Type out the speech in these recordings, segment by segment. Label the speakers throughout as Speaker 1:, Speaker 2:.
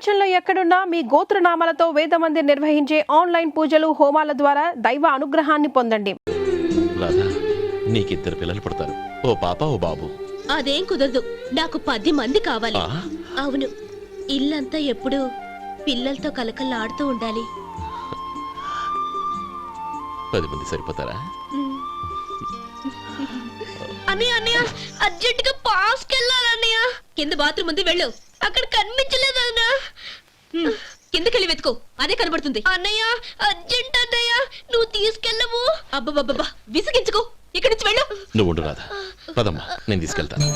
Speaker 1: ప్రపంచంలో ఎక్కడున్నా మీ గోత్రనామాలతో వేదమందిర్ నిర్వహించే ఆన్లైన్ పూజలు హోమాల ద్వారా దైవ అనుగ్రహాన్ని పొందండి.
Speaker 2: రాధా, నీకిద్దరు పిల్లలు పుడతారు, ఓ పాప ఓ బాబు.
Speaker 3: అదేం కుదరదు, నాకు 10 మంది కావాలి. అవును, ఇల్లంతా ఎప్పుడు పిల్లలతో కలకల్లాడుతూ ఉండాలి.
Speaker 2: 10 మంది సరిపోతారా?
Speaker 3: అన్నయ్య అర్జెంట్ గా పాస్కి వెళ్ళాలన్నయ్య. కింద బాత్రూమ్ ఉంది, వెళ్ళు. అక్కడ కనిపించలేదు అన్న. కిందకెళ్ళి వెతుకో, అదే కనబడుతుంది. అన్నయ్య అర్జెంట్ అన్నయ్య, నువ్వు తీసుకెళ్ళవు. అబ్బబ్బబ్బా, విసిగించుకో, ఇక్కడి నుంచి వెళ్ళు.
Speaker 2: నువ్వు ఉండు రాధా, పదమ్మా, నేను తీసుకెళ్తాను.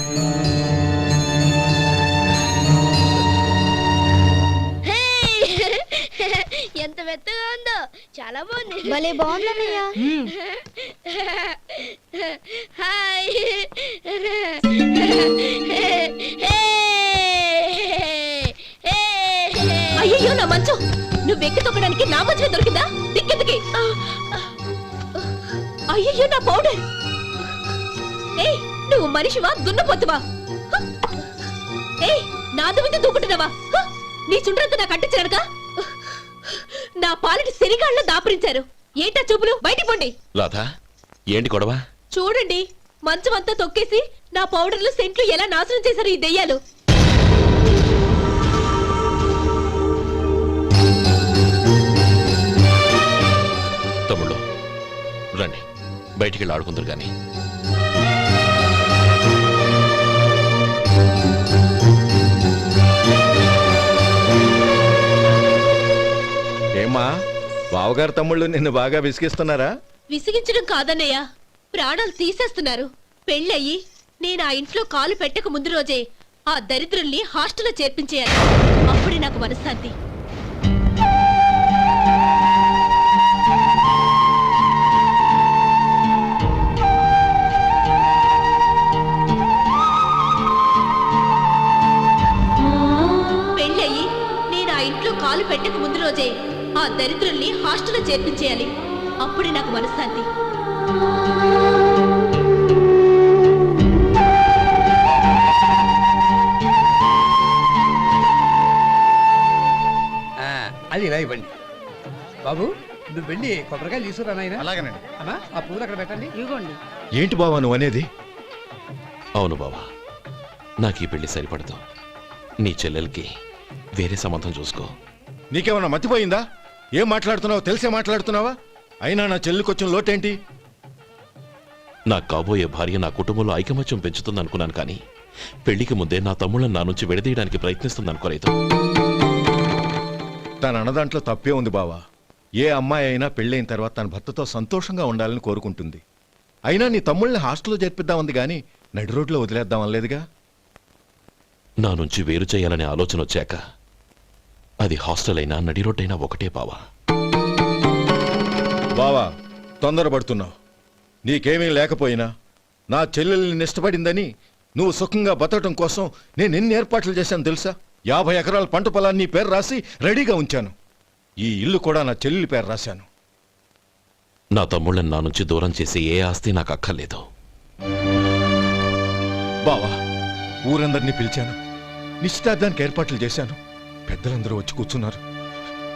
Speaker 3: ఎంత మెత్తగా ఉందో, చాలా బాగుంది.
Speaker 4: భలే బాగుందన్నయ్య.
Speaker 3: హాయ్. అయ్యో నా మంచం, నువ్వు ఎక్కి తొక్కడానికి నా మంచం దొరికిందా? దిక్కెందుకి? అయ్యో నా పౌడర్. ఏయ్, నువ్వు మనిషివా దున్నపోతువా? ఏయ్, నాదు మీద దూకుంటున్నావా? నీ చుండ్రంతా నాకు అంటించడక నా పాలిటి శనిగాళ్ళ దాపరించారు. ఏంటా చూపులు? బయటికి పోండి.
Speaker 2: రాధా, ఏంటి గొడవ?
Speaker 3: చూడండి, మంచం అంతా తొక్కేసి నా పౌడర్లు సెంట్లు ఎలా నాశనం చేశారు ఈ దెయ్యాలు.
Speaker 2: తమ్ముళ్ళు రండి, బయటికి వెళ్ళి ఆడుకుందరు గాని.
Speaker 5: ఏమ్మా, బావగారు తమ్ముళ్ళు నిన్ను బాగా విసిగిస్తున్నారా?
Speaker 3: విసిగించడం కాదన్నయ్య, ప్రాణాలు తీసేస్తున్నారు. పెళ్ళయి నేను ఆ ఇంట్లో కాలు పెట్టక ముందు రోజే ఆ దరిద్రుల్ని హాస్టల్లో చేర్పించేయాలి. అప్పుడే నాకు మనశ్శాంతి. పెళ్ళయి నేను ఆ ఇంట్లో కాలు పెట్టక ముందు రోజే ఆ దరిద్రుల్ని హాస్టల్లో చేర్పించేయాలి. అప్పుడే నాకు మనశ్శాంతి.
Speaker 6: అది ఇలా ఇవ్వండి బాబు. నువ్వు వెళ్ళి కొబ్బరికాయలు తీసుకురా నాయనా. అలాగేనండి. అమ్మా, ఆ పూలు అక్కడ పెట్టండి. ఇవ్వండి.
Speaker 5: ఏంటి బావా నువ్వు అనేది?
Speaker 2: అవును బావా, నాకు ఈ పెళ్లి సరిపడదు. నీ చెల్లెలకి వేరే సంబంధం చూసుకో.
Speaker 5: నీకేమన్నా మతిపోయిందా? ఏం మాట్లాడుతున్నావో తెలిసే మాట్లాడుతున్నావా? అయినా నా చెల్లికొచ్చిన లోటేంటి?
Speaker 2: నా కాబోయే భార్య నా కుటుంబంలో ఐకమత్యం పెంచుతుంది అనుకున్నాను, కానీ పెళ్లికి ముందే నా తమ్ముళ్ళని నా నుంచి విడదీయడానికి ప్రయత్నిస్తుంది అనుకోలేదు.
Speaker 5: తన అన్నదాంట్లో తప్పే ఉంది బావా. ఏ అమ్మాయి అయినా పెళ్ళైన తర్వాత తన భర్తతో సంతోషంగా ఉండాలని కోరుకుంటుంది. అయినా నీ తమ్ముళ్ళని హాస్టల్లో చేర్పిద్దామంది గాని నడి రోడ్లో వదిలేద్దాం అనలేదుగా.
Speaker 2: నా నుంచి వేరు చేయాలనే ఆలోచన వచ్చాక అది హాస్టల్ అయినా నడి రోడ్డైనా ఒకటే బావా.
Speaker 5: బావా, తొందరపడుతున్నావు. నీకేమీ లేకపోయినా నా చెల్లెల్ని ఇష్టపడిందని నువ్వు సుఖంగా బతకటం కోసం నేను ఎన్ని ఏర్పాట్లు చేశాను తెలుసా? 50 ఎకరాల పంట పొలాన్ని పేరు రాసి రెడీగా ఉంచాను. ఈ ఇల్లు కూడా నా చెల్లెలి పేరు రాశాను.
Speaker 2: నా తమ్ముళ్ళని నా నుంచి దూరం చేసే ఏ ఆస్తి నాకు అక్కర్లేదు.
Speaker 5: బావా, ఊరందరినీ పిలిచాను, నిశ్చితార్థానికి ఏర్పాట్లు చేశాను. పెద్దలందరూ వచ్చి కూర్చున్నారు.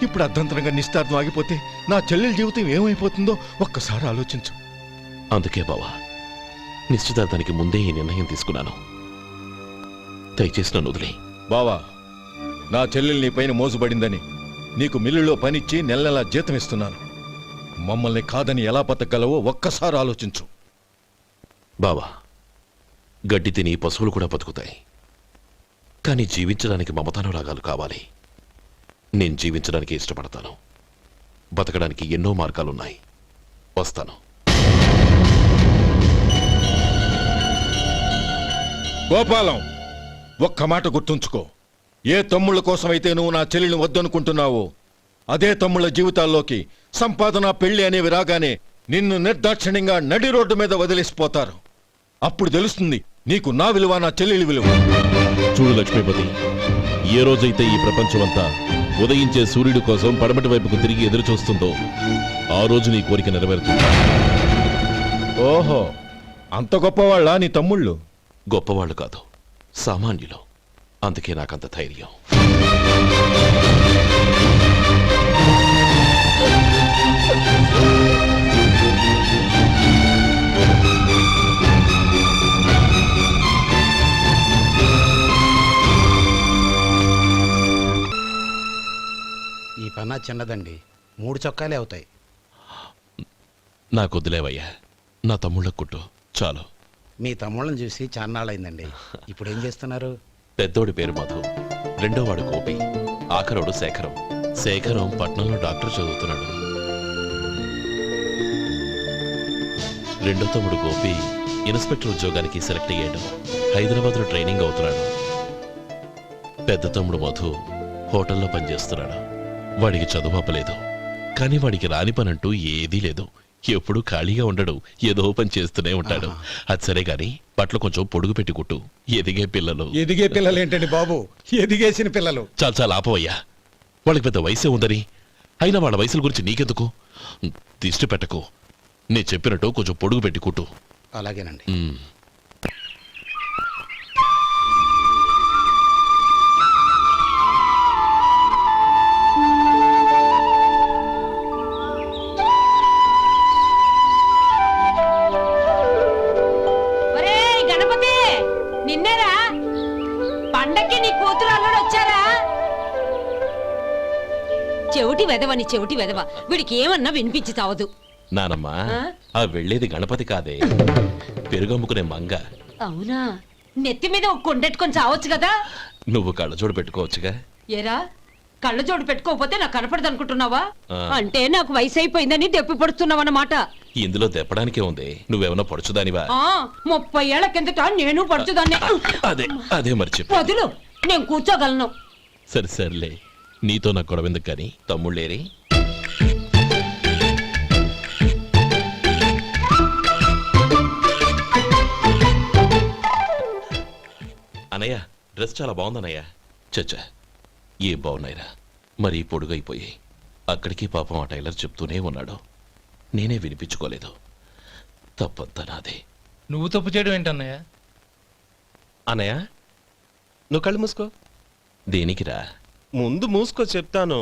Speaker 5: ఇప్పుడు అర్ధంతరంగా నిశ్చితార్థం ఆగిపోతే నా చెల్లెలి జీవితం ఏమైపోతుందో ఒక్కసారి ఆలోచించు.
Speaker 2: అందుకే బావా, నిశ్చితార్థానికి ముందే ఈ నిర్ణయం తీసుకున్నాను. దయచేసి నన్ను వదిలే.
Speaker 5: బావా, నా చెల్లెలు నీ పైన మోసుబడిందని నీకు మిల్లులో పనిచ్చి నెల నెలా జీతం ఇస్తున్నాను. మమ్మల్ని కాదని ఎలా బతకగలవో ఒక్కసారి ఆలోచించు.
Speaker 2: బావా, గడ్డి తిని పశువులు కూడా బతుకుతాయి, కానీ జీవించడానికి మమతానురాగాలు కావాలి. నేను జీవించడానికి ఇష్టపడతాను. బతకడానికి ఎన్నో మార్గాలున్నాయి. వస్తాను.
Speaker 5: గోపాలం, ఒక్క మాట గుర్తుంచుకో. ఏ తమ్ముళ్ళ కోసమైతే నువ్వు నా చెల్లిని వద్దనుకుంటున్నావో అదే తమ్ముళ్ళ జీవితాల్లోకి సంపాదన పెళ్లి అనేవి రాగానే నిన్ను నిర్దాక్షిణ్యంగా నడి రోడ్డు మీద వదిలేసిపోతారు. అప్పుడు తెలుస్తుంది నీకు నా విలువ, నా చెల్లెలి విలువ.
Speaker 7: చూడు లక్ష్మీపతి, ఏ రోజైతే ఈ ప్రపంచమంతా ఉదయించే సూర్యుడి కోసం పడమటి వైపుకు తిరిగి ఎదురు చూస్తుందో ఆ రోజు నీ కోరిక నెరవేరుతుంది.
Speaker 5: ఓహో, అంత గొప్పవాళ్ళ నీ తమ్ముళ్ళు?
Speaker 2: గొప్పవాళ్ళు కాదు, సామాన్యులు. అందుకే నాకంత ధైర్యం.
Speaker 4: అంతకన్నా చిన్నదండి, 3 చొక్కాలే అవుతాయి.
Speaker 2: నాకు వదిలేవయ్యా, నా తమ్ముళ్ళకు కుట్టు చాలు.
Speaker 4: మీ తమ్ముళ్ళని చూసి చాన్నాళ్ళైందండి. ఇప్పుడు ఏం చేస్తున్నారు?
Speaker 2: పెద్దోడి పేరు మధు, రెండోవాడు గోపి, ఆఖరోడు శేఖరం. శేఖరం పట్నంలో డాక్టర్ చదువుతున్నాడు. రెండో తమ్ముడు గోపి ఇన్స్పెక్టర్ ఉద్యోగానికి సెలెక్ట్ అయ్యాడు, హైదరాబాద్లో ట్రైనింగ్ అవుతున్నాడు. పెద్ద తమ్ముడు మధు హోటల్లో పనిచేస్తున్నాడు. వాడికి చదువు అప్పలేదు, కానీ వాడికి రాని పనంటూ ఏదీ లేదు. ఎప్పుడూ ఖాళీగా ఉండడు, ఏదో పని చేస్తూనే ఉంటాడు. అది సరే గాని బట్టలు కొంచెం పొడుగు పెట్టి కుట్టు. ఎదిగే పిల్లలు.
Speaker 6: ఎదిగే పిల్లలు ఏంటండి బాబు, ఎదిగేసిన పిల్లలు.
Speaker 2: చాలా చాలా ఆపవయ్యా, వాళ్ళకి పెద్ద వయసే ఉందని. అయినా వాళ్ళ వయసుల గురించి నీకెందుకు? దిష్టి పెట్టకు. నేను చెప్పినట్టు కొంచెం పొడుగు పెట్టి కుట్టు.
Speaker 4: అలాగేనండి.
Speaker 8: ఒరేయ్ గణపతి, నిన్నేరా? పండక్కి నీ కూతురు అల్లుడు వచ్చారా? చెవిటి వెదవని చెవిటి వెదవ, వీడికి ఏమన్నా వినిపించి చావదు.
Speaker 2: నానమ్మా, ఆ వెళ్ళేది గణపతి కాదే, పెరుగమ్ముకునే మంగ.
Speaker 8: అవునా? నెత్తి మీద ఒక కొండెట్టుకొని చావచ్చు కదా.
Speaker 2: నువ్వు కళ్ళజోడు పెట్టుకోవచ్చుగా.
Speaker 8: ఏరా, కళ్ళ జోడు పెట్టుకోకపోతే నాకు కనపడదు అనుకుంటున్నావా?
Speaker 2: ఆ.
Speaker 8: అంటే నాకు వయసు అయిపోయిందని దెప్పి పడుతున్నావన్నమాట.
Speaker 2: ఇందులో దెప్పడానికే ఉంది. నువ్వేమన్నా పడుచుదానివా?
Speaker 8: 30 ఏళ్ల కిందట నేను పడుచుదాన్ని.
Speaker 2: అదే అదే మరి చెప్పు.
Speaker 8: వదులు, నేను కూర్చోగలను.
Speaker 2: సరే సర్లే, నీతో నాకు గొడవ ఎందుకు కానీ. తమ్ముళ్ళేరి? అనయ్య, డ్రెస్ చాలా బాగుందన్నయ్య. చచ్చా, ఏ బాగున్నాయిరా, మరీ పొడుగైపోయి. అక్కడికి పాపం ఆ టైలర్ చెప్తూనే ఉన్నాడు, నేనే వినిపించుకోలేదు. తప్పంతా నాదే.
Speaker 9: నువ్వు తప్పు చేయడం ఏంటన్నయ్య?
Speaker 10: అన్నయ్య, నువ్వు కళ్ళు మూసుకో.
Speaker 2: దేనికిరా?
Speaker 10: ముందు మూసుకో చెప్తాను.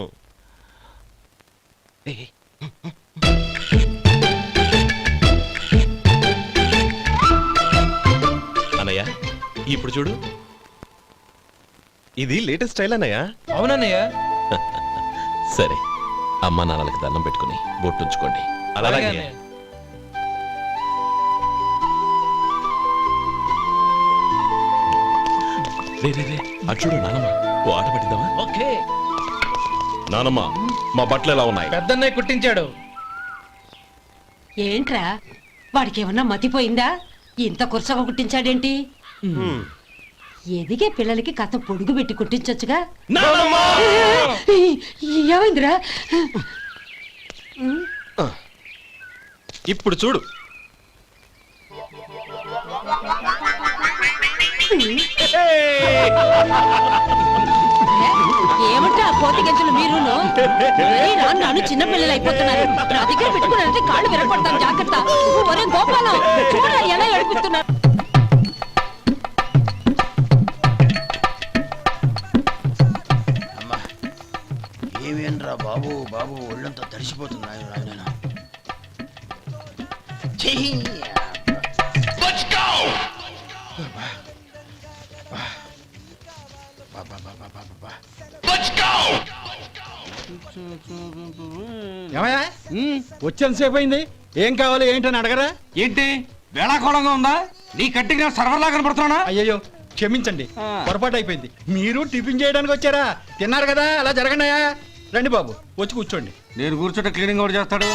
Speaker 2: అనయ్య, ఇప్పుడు చూడు.
Speaker 10: ఇది లేటెస్ట్ స్టైల్ అన్నయ్య.
Speaker 9: అవునన్నయ్య.
Speaker 2: సరే, అమ్మా నాన్నలకి దండం పెట్టుకుని బొట్టుంచుకోండి.
Speaker 9: అలాగే
Speaker 2: అలాగే.
Speaker 9: అన్నయ్య.
Speaker 2: రే రే రే, అటు చూడు నానమ్మ, ఓ ఆట పట్టిద్దామా?
Speaker 9: ఓకే.
Speaker 2: నానమ్మ, మా బట్టలు ఎలా ఉన్నాయి?
Speaker 9: పెద్దన్నయ్య కుట్టించాడు.
Speaker 8: ఏంట్రా, వాడికి ఏమన్నా మతిపోయిందా? ఇంత కురసగా కుట్టించాడేంటి? ఎదిగే పిల్లలకి కథ పొడుగు పెట్టి కుట్టించొచ్చుగా. ఏమైందిరా?
Speaker 10: ఇప్పుడు చూడు.
Speaker 8: ఏమంటే ఆ కోతి గంజలు మీరును? నన్ను చిన్న పిల్లలు అయిపోతున్నారు. నా దగ్గర పెట్టుకున్నారంటే కాళ్ళు విరగొడతాను, జాగ్రత్త. ఒరే గోపాలం, చూడరా ఎలా ఏడిపిస్తున్నారు.
Speaker 4: ఏమేంట్రా బాబు, బాబు ఒళ్ళంతా తడిసిపోతుంది.
Speaker 6: ఏమయ్యా, వచ్చేంత సేపు అయింది, ఏం కావాలి ఏంటని అడగరా?
Speaker 11: ఏంటి వేళాకోళంగా ఉందా? నీ కట్టిగా సర్వర్లా కనపడుతున్నా?
Speaker 6: అయ్యయ్యో క్షమించండి, పొరపాటు అయిపోయింది. మీరు టిఫిన్ చేయడానికి వచ్చారా? తిన్నారు కదా, అలా జరగండియా. రండి బాబు, వచ్చి కూర్చోండి.
Speaker 11: నేను కూర్చుంటే క్లీనింగ్ కూడా చేస్తాడు.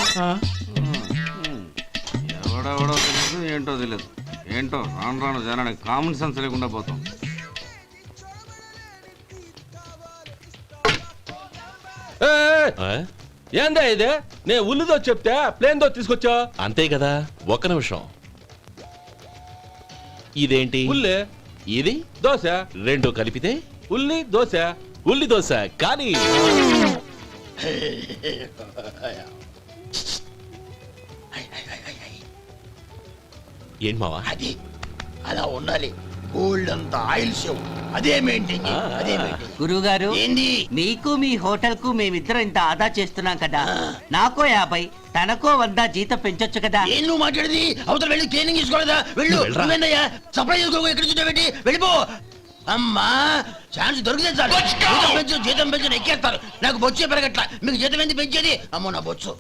Speaker 11: ఎవడెవడో తెలియదు, ఏంటో తెలియదు. ఏంటో రాను రాను జనానికి కామన్ సెన్స్ లేకుండా పోతాం.
Speaker 2: ఆ?
Speaker 10: ఏందా ఇదే? నేను ఉల్లిదో చెప్తే ప్లేన్ దో తీసుకొచ్చా.
Speaker 2: అంతే కదా, ఒక్క నిమిషం. ఇదేంటి?
Speaker 10: ఉల్లి
Speaker 2: ఇది
Speaker 10: దోశ,
Speaker 2: రెండు కలిపితే
Speaker 10: ఉల్లి దోశ.
Speaker 2: ఉల్లి దోశ. కానీ ఏంటి మావా?
Speaker 4: అది అలా ఉండాలి. గోల్డ్ అంత ఆయిల్ షో అదే మెయింటైన్ చేయి, అదే మెయింటైన్.
Speaker 12: గురువు గారు,
Speaker 4: ఏంది?
Speaker 12: మీకు మీ హోటల్ కు మేమిద్దరం ఇంత ఆదా చేస్తున్నాం కదా, నాకో 50 తనకో 100 జీతం పెంచొచ్చు కదా.
Speaker 4: ఏం నువ్వు మాట్లాడేది? అవతల వెళ్ళి ట్రైనింగ్ తీసుకోలేదా? వెళ్ళు. నువ్వేందయ్యా సప్లై చేసుకో, ఎక్కడ చూసా పెట్టి వెళ్ళిపో. అమ్మా ఛాన్స్ దొరికితే చాలు జీతం పెంచు ఎక్కేస్తారు. నాకు బొచ్చే పెరగట్ల, మీకు జీతం ఎందుకు పెంచేది? అమ్మో నా బొచ్చు.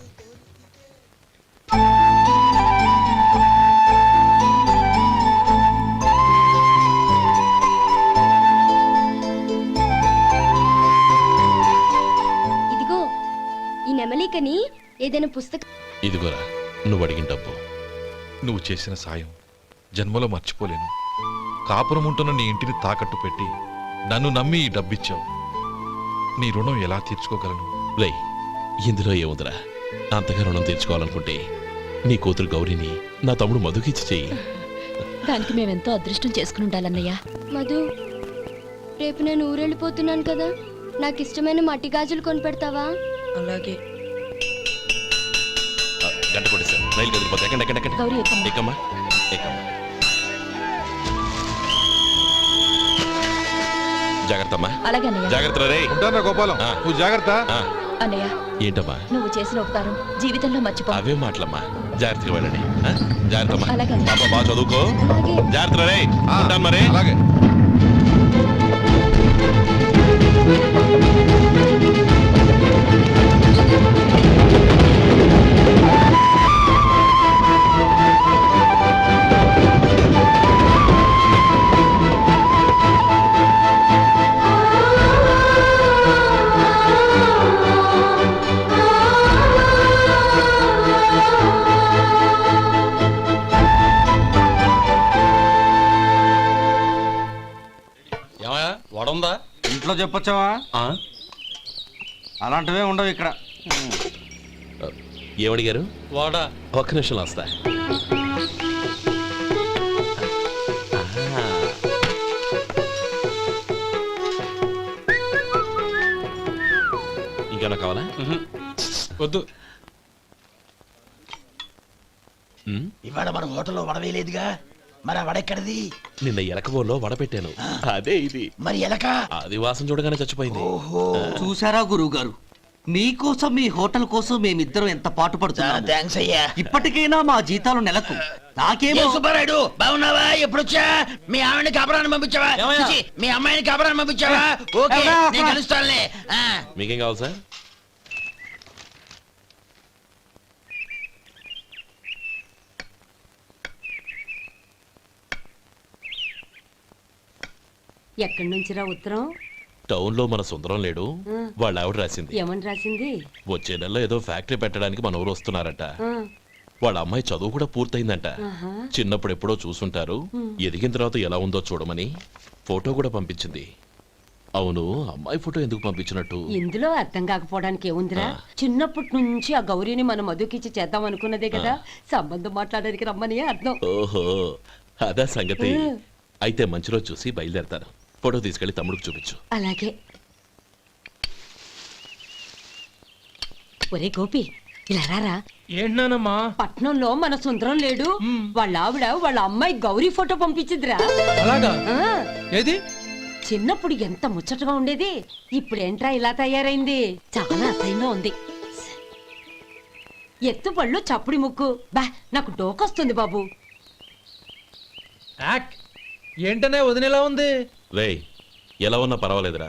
Speaker 3: ఇదిగో ఈ నెమలికని ఏదైనా పుస్తకం.
Speaker 2: ఇదిగోరా నువ్వు అడిగిన డబ్బు.
Speaker 7: నువ్వు చేసిన సాయం జన్మలో మర్చిపోలేను. కాపురం ఉంటున్న నీ ఇంటిని తాకట్టు పెట్టి నన్ను నమ్మి ఈ డబ్బిచ్చావు. నీ రుణం ఎలా తీర్చుకోగలను?
Speaker 2: లే, ఇందులో ఏముందిరా? అంతగా రుణం తీర్చుకోవాలనుకుంటే నీ కూతురు గౌరీని నా తమ్ముడు మధుకిచ్చి చెయ్యి.
Speaker 8: దానికి మేమెంతో అదృష్టం చేసుకుని ఉండాలన్నయ్య.
Speaker 3: మధు, రేపు నేను ఊరెళ్ళిపోతున్నాను కదా, నాకు ఇష్టమైన మట్టి గాజులు కొనిపెడతావా?
Speaker 8: అలాగే.
Speaker 2: గంట కొట్టేశాను, రైలు కదిలిపోతే ఎక్కండి ఎక్కండి ఎక్కండి.
Speaker 8: గౌరీ ఎక్కమ్మా.
Speaker 2: ఎక్కమ్మా ఎక్కమ్మా. జాగ్రత్త అమ్మా.
Speaker 8: అలాగే అన్నయ్య.
Speaker 2: జాగ్రత్త రే.
Speaker 7: ఉంటానా గోపాలం,
Speaker 2: ఆ.
Speaker 7: నువ్వు జాగ్రత్త.
Speaker 8: అన్నయ్య,
Speaker 2: ఏంటమ్మా
Speaker 8: నువ్వు చేసిన ఉపకారం జీవితంలో మర్చిపో.
Speaker 2: అవే మాటలమ్మా. జాగ్రత్తగా వెళ్ళండి. జాగ్రత్త అమ్మా.
Speaker 8: అలాగే.
Speaker 2: పాప బాగా చదువుకో.
Speaker 3: అలాగే.
Speaker 2: జాగ్రత్త రే. ఉంటాను మరి.
Speaker 7: అలాగే.
Speaker 10: వడుందా?
Speaker 11: ఇంట్లో చెప్పొచ్చావా? అలాంటివే ఉండవు ఇక్కడ.
Speaker 2: ఏమడిగారు?
Speaker 10: వాడా?
Speaker 2: ఒక్క నిమిషంలో వస్తా. ఇంకేమన్నా కావాలా?
Speaker 10: వద్దు.
Speaker 4: ఇవాళ మన హోటల్లో వడవేయలేదుగా, మరి ఆ వడెక్కడిది?
Speaker 2: నిన్న ఎలకబోల్లో వడపెట్టాను, అదే ఇది.
Speaker 4: మరి ఎలక?
Speaker 2: అది వాసన చూడగానే చచ్చిపోయింది.
Speaker 12: చూసారా గురువు గారు, మీకోసం మీ హోటల్ కోసం మేమిద్దరం ఎంత పాటు పడుతున్నాము.
Speaker 4: థ్యాంక్స్ అయ్యా.
Speaker 12: ఇప్పటికైనా మా జీతాలు నెలకు నాకేమో.
Speaker 4: సుబ్బారాయుడు బాగున్నావా? ఎప్పుడొచ్చా? మీ ఆవిడని కబరాన్ని పంపించావా? చిచి, మీ అమ్మాయిని కబరాన్ని పంపించావా? ఓకే, నేను కలుస్తానులే.
Speaker 2: మీకేం కావాలి సార్?
Speaker 8: ఎక్కడి నుంచిరా ఉత్తరం?
Speaker 2: టౌన్ లో మన సుందరం లేడు, వాళ్ళ ఆవిడ రాసింది.
Speaker 8: ఏమని రాసింది?
Speaker 2: వచ్చే నెలలో ఏదో ఫ్యాక్టరీ పెట్టడానికి మన ఊరు వస్తున్నారట. వాళ్ళ అమ్మాయి చదువు కూడా పూర్తయిందంట. చిన్నప్పుడు ఎప్పుడో చూసుంటారు, ఎదిగిన తర్వాత ఎలా ఉందో చూడమని ఫోటో కూడా పంపించింది. అవును, అమ్మాయి ఫోటో ఎందుకు పంపించినట్టు?
Speaker 8: ఇందులో అర్థం కాకపోవడానికి ఏముందిరా? చిన్నప్పటి నుంచి ఆ గౌరీని మనం మధుకిచ్చి చేద్దాం అనుకున్నదే కదా, సంబంధం మాట్లాడడానికి రమ్మని అర్థం.
Speaker 2: ఓహో, అదా సంగతి. అయితే మంచి రోజు చూసి బయలుదేరతాను. ఫోటో తీసుకెళ్లి తమ్ముడికి చూపించు.
Speaker 8: అలాగే. ఒరే గోపి, ఇలా రారా.
Speaker 9: ఏంటన్నానమ్మా?
Speaker 8: పట్నంలో మన సుందరం లేడు, వాళ్ళ ఆవిడ వాళ్ళ అమ్మాయి గౌరీ ఫోటో పంపించిద్దిరా.
Speaker 9: అలాగా?
Speaker 8: ఆ,
Speaker 9: ఏది?
Speaker 8: చిన్నప్పుడు ఎంత ముచ్చటగా ఉండేది, ఇప్పుడు ఏంట్రా ఇలా తయారైంది? చాలా అసహ్యంగా ఉంది. ఎత్తు పళ్ళు చప్పుడి ముక్కు, బా నాకు డోకొస్తుంది బాబు.
Speaker 9: ఏంటనే వదినేలా ఉంది?
Speaker 2: రే, ఎలా ఉన్నా పర్వాలేదురా,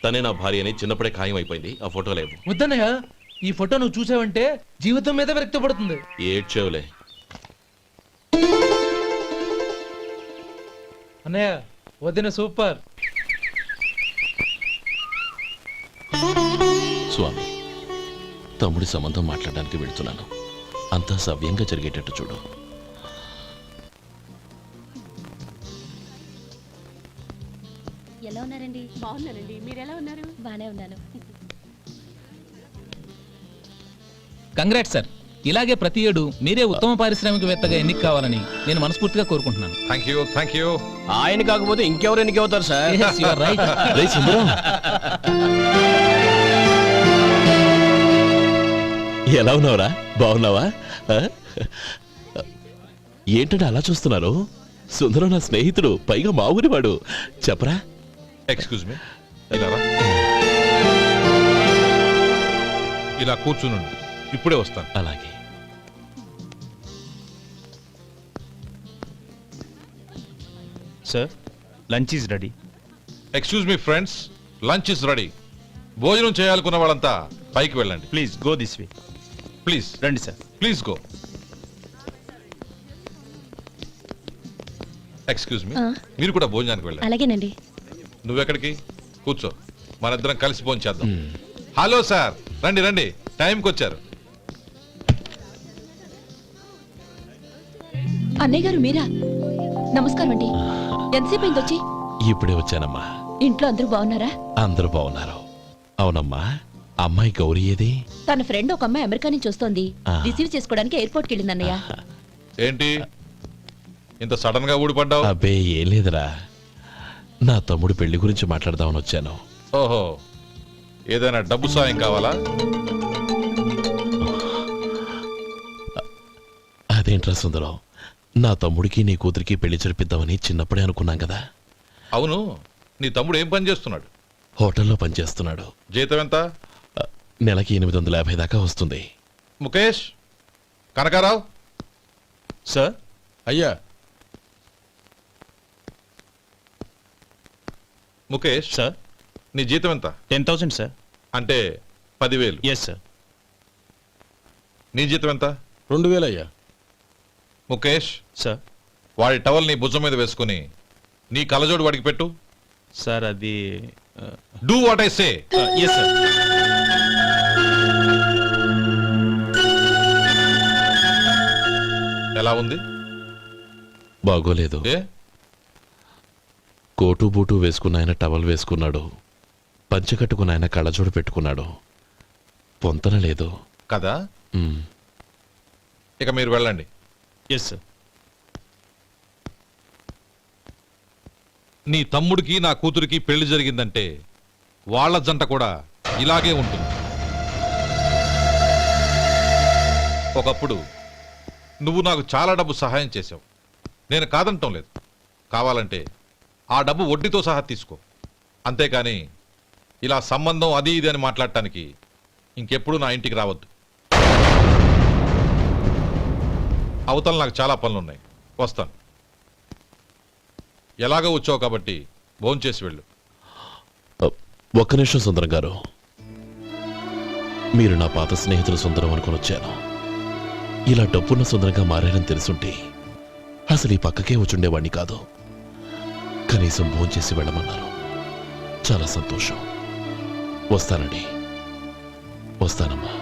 Speaker 2: తనే నా భార్య అని చిన్నప్పుడే ఖాయం అయిపోయింది. ఆ ఫోటో లేవు.
Speaker 9: వద్దన్నయ్య, ఈ ఫోటో నువ్వు చూసావంటే జీవితం మీద వ్యక్తపడుతుంది.
Speaker 2: ఏడ్చేవులే.
Speaker 9: అన్నయ్య, వదిన సూపర్.
Speaker 2: స్వామి, తమ్ముడి సంబంధం మాట్లాడడానికి వెళ్తున్నాను. అంతా సవ్యంగా జరిగేటట్టు చూడు.
Speaker 3: ఎలా ఉన్నారండి?
Speaker 8: బాగున్నానండి, మీరు ఎలా ఉన్నారు?
Speaker 3: బానే ఉన్నాను.
Speaker 9: Congrats sir. ఇలాగే ప్రతి ఏడు మీరే ఉత్తమ పారిశ్రామికవేత్తగా ఎన్నిక కావాలని నేను మనస్ఫూర్తిగా కోరుకుంటున్నాను.
Speaker 7: Thank you.
Speaker 10: ఆయన కాకపోతే ఇంకెవరు ఎన్నిక అవుతారు sir?
Speaker 9: Yes, you are right.
Speaker 2: రే సుందరం, ఎలా ఉన్నావురా? బాగున్నావా? ఏంటంటే అలా చూస్తున్నారు? సుందరం నా స్నేహితుడు, పైగా మా ఊరివాడు. చెప్పరా?
Speaker 7: ఎక్స్క్యూజ్ మీ, ఇలా కూర్చునుండు, ఇప్పుడే వస్తాను.
Speaker 2: అలాగే.
Speaker 6: Sir, lunch is ready.
Speaker 7: Excuse me friends, lunch is ready. భోజనం చేయాలనుకున్న వాళ్ళంతా పైకి వెళ్ళండి.
Speaker 6: Please go this way.
Speaker 7: Please
Speaker 6: రండి sir.
Speaker 7: Please go. Excuse me, మీరు కూడా భోజనానికి వెళ్ళండి.
Speaker 3: అలాగేనండి.
Speaker 7: నువ్వెక్కడికి? కూర్చో, మనిద్దరం కలిసి భోజనం చేద్దాం. హలో సార్, రండి రండి, టైంకి వచ్చారు.
Speaker 8: అన్నయ్య గారు మీరా? నమస్కారం అండి. ఎంతసేపు అయింది వచ్చి?
Speaker 2: ఇప్పుడే వచ్చానమ్మా.
Speaker 8: ఇంట్లో అందరూ బాగున్నారా?
Speaker 2: అందరూ బాగున్నారు. అవునమ్మా, అమ్మాయి గౌరీ ఏది?
Speaker 8: తన ఫ్రెండ్ ఒక అమ్మాయి అమెరికా నుంచి వస్తోంది.
Speaker 2: ఆ.
Speaker 8: రిసీవ్ చేసుకోవడానికి ఎయిర్పోర్ట్ కి వెళ్ళింది అన్నయ్య.
Speaker 7: ఏంటి ఇంత సడన్ గా ఊడిపడ్డావు?
Speaker 2: అబ్బే ఏం లేదురా, నా తమ్ముడు పెళ్లి గురించి మాట్లాడదామని వచ్చాను.
Speaker 7: ఓహో, ఏదైనా డబ్బు సాయం కావాలా?
Speaker 2: అదేంట్రా సుందరం, నా తమ్ముడికి నీ కూతురికి పెళ్లి జరిపిద్దామని చిన్నప్పుడే అనుకున్నాం కదా.
Speaker 7: అవును, నీ తమ్ముడు ఏం పని చేస్తున్నాడు?
Speaker 2: హోటల్లో పనిచేస్తున్నాడు.
Speaker 7: జీతం ఎంత?
Speaker 2: నెలకి 850 దాకా వస్తుంది.
Speaker 7: ముఖేష్, కనకారావు.
Speaker 6: సార్.
Speaker 5: అయ్యా.
Speaker 7: ముఖేష్
Speaker 6: సార్.
Speaker 7: నీ జీతం ఎంత?
Speaker 6: 10,000 సార్.
Speaker 7: అంటే 10,000.
Speaker 6: Yes sir.
Speaker 7: నీ జీతం ఎంత?
Speaker 5: 2,000 అయ్యా.
Speaker 7: ముఖేష్,
Speaker 6: సార్.
Speaker 7: వాడి టవల్ నీ భుజం మీద వేసుకుని నీ కలజోడు వాడికి పెట్టు.
Speaker 6: సార్ అది
Speaker 7: do what I say.
Speaker 6: Yes sir.
Speaker 7: ఎలా ఉంది?
Speaker 2: బాగోలేదు.
Speaker 7: ఏ?
Speaker 2: కోటు బూటు వేసుకున్న ఆయన టవల్ వేసుకున్నాడు, పంచె కట్టుకున్న ఆయన కళ్ళజోడు పెట్టుకున్నాడు. పొంతన లేదు
Speaker 7: కదా.
Speaker 2: ఉమ్.
Speaker 7: ఇక మీరు వెళ్ళండి.
Speaker 6: Yes sir.
Speaker 7: నీ తమ్ముడికి నా కూతురికి పెళ్లి జరిగిందంటే వాళ్ళ జంట కూడా ఇలాగే ఉంటుంది. ఒకప్పుడు నువ్వు నాకు చాలా డబ్బు సహాయం చేశావు, నేను కాదంటం లేదు. కావాలంటే ఆ డబ్బు వడ్డీతో సహా తీసుకో. అంతేకాని ఇలా సంబంధం అది ఇది అని మాట్లాడటానికి ఇంకెప్పుడు నా ఇంటికి రావద్దు. అవతల నాకు చాలా పనులున్నాయి, వస్తాను. ఎలాగో వచ్చావు కాబట్టి భోంచేసి వెళ్ళు.
Speaker 2: ఒక్క నిమిషం సుందరం గారు, మీరు నా పాత స్నేహితులు సుందరం అనుకుని వచ్చాను. ఇలా డబ్బున్న సుందరంగా మారారని తెలుసుంటే అసలు ఈ పక్కకే వచ్చుండేవాణ్ణి కాదు. కనీసం భోంచేసి వెళ్ళమన్నారు, చాలా సంతోషం. వస్తానండి. వస్తానమ్మా.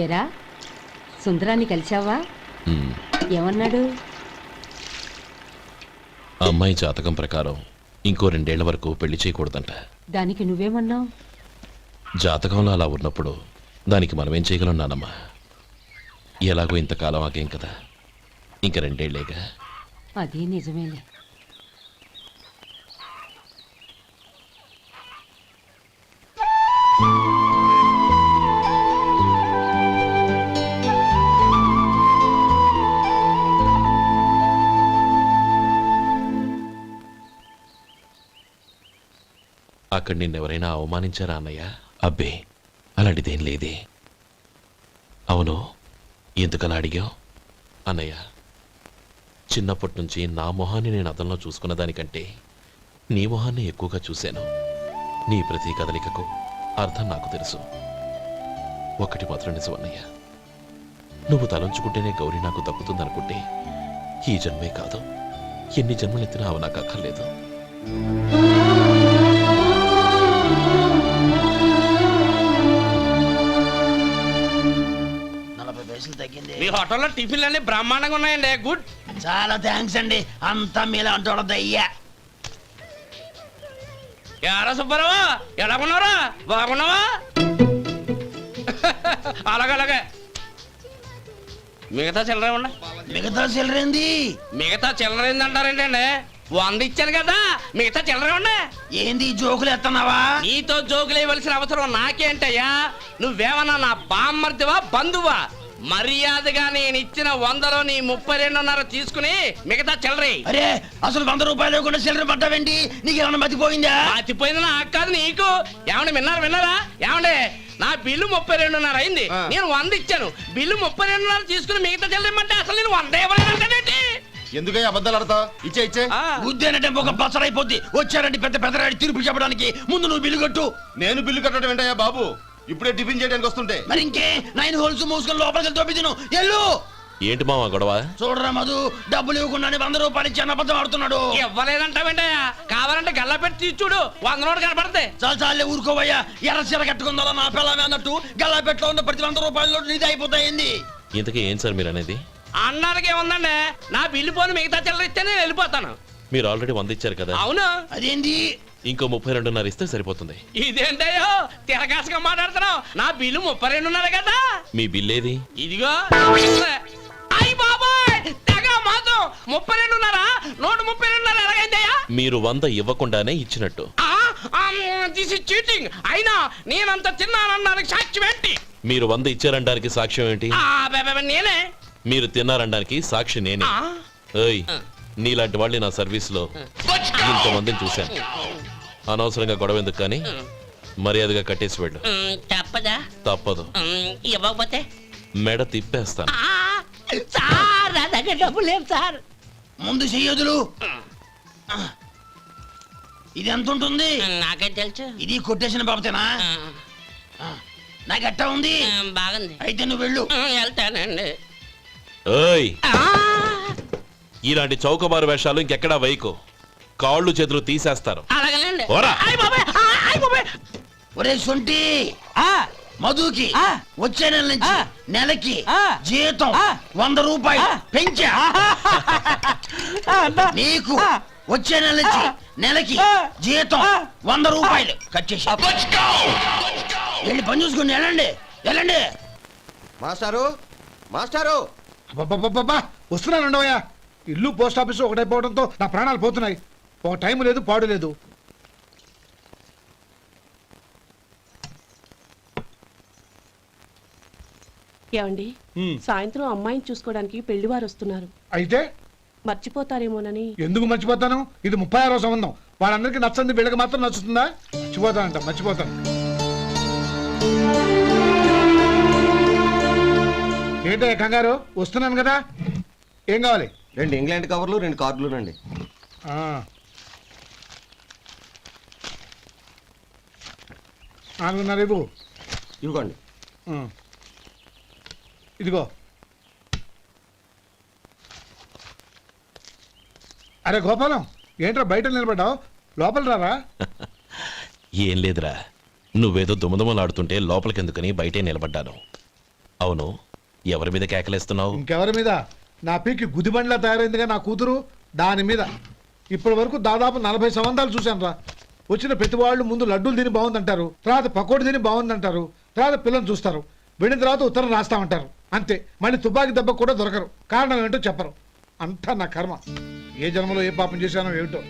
Speaker 8: ఏరా, సుందరాన్ని కలిశావా?
Speaker 2: ఉమ్.
Speaker 8: ఏమన్నాడు?
Speaker 2: ఆ అమ్మాయి జాతకం ప్రకారం ఇంకో 2 ఏళ్ల వరకు పెళ్లి చేయకూడదంట.
Speaker 8: దానికి నువ్వేమన్నావు?
Speaker 2: జాతకంలో అలా ఉన్నప్పుడు దానికి మనమేం చేయగలం నానమ్మా? ఎలాగో ఇంతకాలం ఆగేం కదా, ఇంక 2 ఏళ్లేగా.
Speaker 8: అది నిజమేలే.
Speaker 2: అక్కడ నిన్నెవరైనా అవమానించారా అన్నయ్య? అబ్బే, అలాంటిదేం లేదే. అవును, ఎందుకలా అడిగావు? అన్నయ్య, చిన్నప్పటి నుంచి నా మొహాన్ని నేను అద్దంలో చూసుకున్న దానికంటే నీ మొహాన్ని ఎక్కువగా చూశాను. నీ ప్రతి కదలికకు అర్థం నాకు తెలుసు. ఒకటి మాత్రం నిజం అన్నయ్య, నువ్వు తలంచుకుంటేనే గౌరీ నాకు దక్కుతుందనుకుంటే ఈ జన్మే కాదు, ఎన్ని జన్మలెత్తినా అవి నాకు అక్కర్లేదు.
Speaker 4: మీ హోటల్లో టిఫిన్లు అన్ని బ్రహ్మాండంగా ఉన్నాయండి. గుడ్, చాలా థ్యాంక్స్ అండి. అంతా మీలా అంటూడదు అయ్యా. ఎరా సుబ్బారావు, ఎలాగున్నారా? బాగున్నావా? అలాగే మిగతా చిల్లర ఉండ. మిగతా చిల్లరేంది? మిగతా చిల్లరేంది అంటారేంటండి?
Speaker 10: వంద ఇచ్చాను కదా మిగతా చిల్లర ఉండే.
Speaker 4: ఏంది ఈ జోకులు ఎత్తన్నావా?
Speaker 10: నీతో జోకులు ఇవ్వాల్సిన అవసరం నాకేంటయ్యా? నువ్వేమన్నా నా బామ్మర్దివా బంధువా? మర్యాదగా నేను ఇచ్చిన 100లో నీ 32.5 తీసుకుని మిగతా చిల్లరే.
Speaker 4: అరే అసలు 100 రూపాయలు లేకుండా సిల్లర్ పడ్డావేంటి? నీకు ఏమన్నా మతిపోయిందా?
Speaker 10: మర్చిపోయింది నాకు కాదు నీకు. ఏమండి విన్నారా? ఏమండి నా బిల్లు 32.5 అయింది. నేను 100 ఇచ్చాను. బిల్లు 32.5 తీసుకుని మిగతా చిల్లరేమంటే అసలు నేను 100 ఇవ్వలేదంటే
Speaker 11: ఎందుకయ్యా అబద్ధాలు ఆడతావు? ఇచ్చే
Speaker 4: ఉద్యానంటే ఒక బసరైపోద్ది. వచ్చారంటే పెద్ద పెద్దరాడి తీర్పు చెప్పడానికి ముందు నువ్వు బిల్లు కట్టు.
Speaker 11: నేను బిల్లు కట్టడం ఏంటయ్యా బాబు? ఇప్పుడే టిఫిన్ చేయడానికి వస్తుంటే.
Speaker 4: మరి ఇంకే 9 హోల్స్ మూసుకొని లోపలికి తోపి తిను. ఎల్లు.
Speaker 2: ఏంటి మావా గొడవ?
Speaker 4: చూడరా మధు, డబ్బులు ఇవ్వకుండానే 100 రూపాయలు ఇచ్చి అబద్ధం ఆడుతున్నాడు.
Speaker 10: ఇవ్వలేదంటావేంటయ్యా? కావాలంటే గల్లా పెట్టి తీసి చూడు, 100 నోటు కనపడతాయి.
Speaker 4: చాలే ఊరుకోవయ్యా. ఎర్ర చీర కట్టుకుందా నా పిల్లమే అన్నట్టు గల్లా పెట్లో ఉన్న ప్రతి 100 రూపాయల నీది అయిపోతాయింది.
Speaker 2: ఇంతకీ ఏం సార్ మీరు అనేది?
Speaker 10: అన్నానికి ఏముందండి, నా బిల్లు పోను మిగతా చిల్లర ఇస్తే నేను వెళ్ళిపోతాను.
Speaker 2: మీరు ఆల్రెడీ 100 ఇచ్చారు కదా.
Speaker 10: అవును.
Speaker 4: అదేంటి?
Speaker 2: ఇంకో 32.5 ఇస్తే సరిపోతుంది.
Speaker 10: ఇదేంటయ్యో తిరగాసుగా మాట్లాడుతున్నావు? నా బిల్లు 32.5 కదా.
Speaker 2: మీ బిల్ ఏది?
Speaker 10: ఇదిగో. అయ్య బాబాయ్, తెగ మాతో 32.5 నోటు 32.5 ఎలాగైందయ్యా?
Speaker 2: మీరు 100 ఇవ్వకుండానే ఇచ్చినట్టు.
Speaker 10: This is cheating. అయినా నేనంత తిన్నానన్నానికి సాక్ష్యం ఏంటి?
Speaker 2: మీరు 100 ఇచ్చారనడానికి సాక్ష్యం ఏంటి?
Speaker 10: నేనే.
Speaker 2: మీరు తిన్నారనడానికి సాక్షి నేనే. ఏయ్, నీలాంటి వాళ్ళని నా సర్వీస్ లో ఇంతమందిని చూశాను. అనవసరంగా గొడవ ఎందుకు కానీ మర్యాదగా కట్టేసి వెళ్ళు.
Speaker 10: తప్పదా?
Speaker 2: తప్పదు.
Speaker 10: ఇవ్వకపోతే
Speaker 2: మెడ తిప్పేస్తాను.
Speaker 10: సార్ నా దగ్గర డబ్బు లేదు సార్.
Speaker 4: ముందు చెయ్యదులు. ఇది ఎంత ఉంటుంది?
Speaker 10: నాకేం తెలుసు.
Speaker 4: ఇది కొట్టేసిన బాబతేనా? నాకు ఎట్టా ఉంది?
Speaker 10: బాగుంది.
Speaker 4: అయితే నువ్వు వెళ్ళు.
Speaker 10: వెళ్తానండి.
Speaker 2: ఏయ్, ఇలాంటి చౌకబారు వేషాలు ఇంకెక్కడా వైకు. కాళ్ళు చేతులు తీసేస్తారు.
Speaker 10: అలాగేనండి.
Speaker 2: పోరా.
Speaker 4: ఒరే సొంటి, మధుకి వచ్చే నెల నుంచి నెలకి జీతం 100 రూపాయలు పెంచా. నీకు వచ్చే నెల నుంచి నెలకి జీతం 100 రూపాయలు కట్ చేసి వెళ్ళి పని చూసుకుని వెళ్ళండి.
Speaker 11: మాస్టారు
Speaker 6: వస్తున్నాను ఉండవయ్యా. ఇల్లు పోస్ట్ ఆఫీసు ఒకటైపోవడంతో నా ప్రాణాలు పోతున్నాయి. ఒక టైం లేదు, పాడు లేదు.
Speaker 8: ఏమండి, సాయంత్రం అమ్మాయిని చూసుకోవడానికి పెళ్లివారు వస్తున్నారు.
Speaker 6: అయితే
Speaker 8: మర్చిపోతారేమోనని.
Speaker 6: ఎందుకు మర్చిపోతాను? ఇది 36వ సంబంధం. వాళ్ళందరికీ నచ్చంది, వీళ్ళకి మాత్రం నచ్చుతుందా? మర్చిపోతాను. ఏంటో కంగారు? వస్తున్నాను కదా. ఏం కావాలి?
Speaker 11: 2 ఇంగ్లాండ్ కవర్లు 2 కార్డులు రండి.
Speaker 6: 4.5 ఇవ్వు.
Speaker 11: ఇవ్వండి.
Speaker 6: ఇదిగో. అరే గోపాలం, ఏంట్రా బయట నిలబడ్డావు? లోపల రారా.
Speaker 2: ఏం లేదురా, నువ్వేదో దుమదుమలాడుతుంటే లోపలికెందుకని బయటే నిలబడ్డాను. అవును, ఎవరి మీద కేకలేస్తున్నావు?
Speaker 6: ఇంకెవరి మీద? నా పీకి గుదిబండ్లా తయారైందిగా నా కూతురు, దాని మీద. ఇప్పటి వరకు దాదాపు 40 సంబంధాలు చూశాను రా. వచ్చిన ప్రతి వాళ్ళు ముందు లడ్డూలు తిని బాగుందంటారు, తర్వాత పకోడి తిని బాగుందంటారు, తర్వాత పిల్లలు చూస్తారు, వెళ్ళిన తర్వాత ఉత్తరం రాస్తామంటారు. అంతే. మళ్ళీ తుపాకీ దెబ్బ కూడా దొరకరు. కారణం ఏంటో చెప్పరు. అంతా నా కర్మ. ఏ జన్మలో ఏ పాపం చేశానో ఏమిటో.